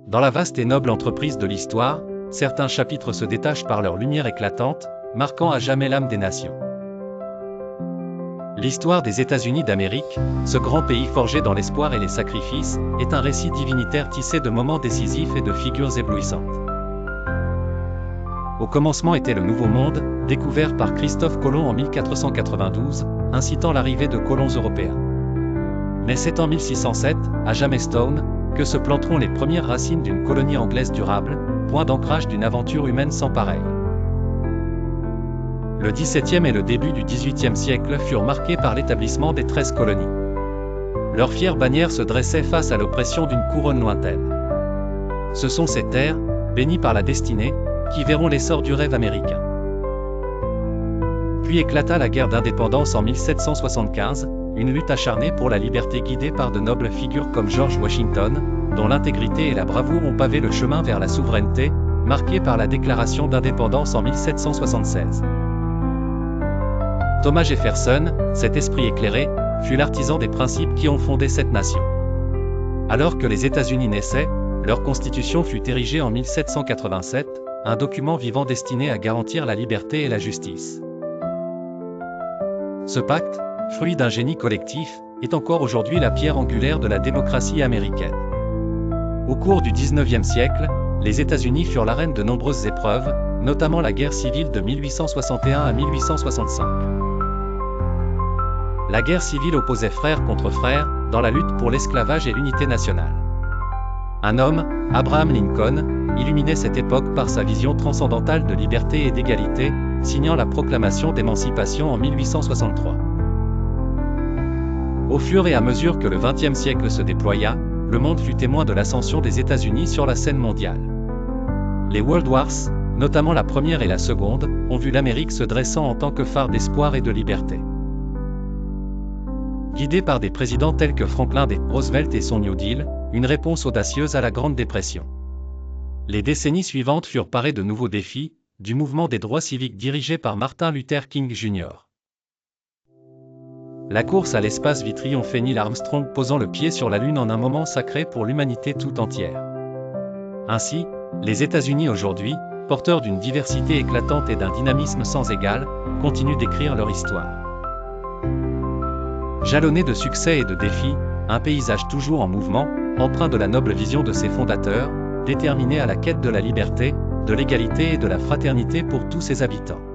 Dans la vaste et noble entreprise de l'histoire, certains chapitres se détachent par leur lumière éclatante, marquant à jamais l'âme des nations. L'histoire des États-Unis d'Amérique, ce grand pays forgé dans l'espoir et les sacrifices, est un récit divinitaire tissé de moments décisifs et de figures éblouissantes. Au commencement était le Nouveau Monde, découvert par Christophe Colomb en 1492, incitant l'arrivée de colons européens. Mais c'est en 1607, à Jamestown, que se planteront les premières racines d'une colonie anglaise durable, point d'ancrage d'une aventure humaine sans pareille. Le XVIIe et le début du XVIIIe siècle furent marqués par l'établissement des 13 colonies. Leur fière bannière se dressait face à l'oppression d'une couronne lointaine. Ce sont ces terres, bénies par la destinée, qui verront l'essor du rêve américain. Puis éclata la guerre d'indépendance en 1775, une lutte acharnée pour la liberté guidée par de nobles figures comme George Washington, dont l'intégrité et la bravoure ont pavé le chemin vers la souveraineté, marquée par la déclaration d'indépendance en 1776. Thomas Jefferson, cet esprit éclairé, fut l'artisan des principes qui ont fondé cette nation. Alors que les États-Unis naissaient, leur constitution fut érigée en 1787, un document vivant destiné à garantir la liberté et la justice. Ce pacte, fruit d'un génie collectif, est encore aujourd'hui la pierre angulaire de la démocratie américaine. Au cours du XIXe siècle, les États-Unis furent l'arène de nombreuses épreuves, notamment la guerre civile de 1861 à 1865. La guerre civile opposait frères contre frères, dans la lutte pour l'esclavage et l'unité nationale. Un homme, Abraham Lincoln, illuminait cette époque par sa vision transcendantale de liberté et d'égalité, signant la proclamation d'émancipation en 1863. Au fur et à mesure que le XXe siècle se déploya, le monde fut témoin de l'ascension des États-Unis sur la scène mondiale. Les World Wars, notamment la première et la seconde, ont vu l'Amérique se dressant en tant que phare d'espoir et de liberté. Guidée par des présidents tels que Franklin D. Roosevelt et son New Deal, une réponse audacieuse à la Grande Dépression. Les décennies suivantes furent parées de nouveaux défis, du mouvement des droits civiques dirigé par Martin Luther King Jr. La course à l'espace vit triompher Neil Armstrong posant le pied sur la Lune en un moment sacré pour l'humanité tout entière. Ainsi, les États-Unis aujourd'hui, porteurs d'une diversité éclatante et d'un dynamisme sans égal, continuent d'écrire leur histoire. Jalonné de succès et de défis, un paysage toujours en mouvement, empreint de la noble vision de ses fondateurs, déterminé à la quête de la liberté, de l'égalité et de la fraternité pour tous ses habitants.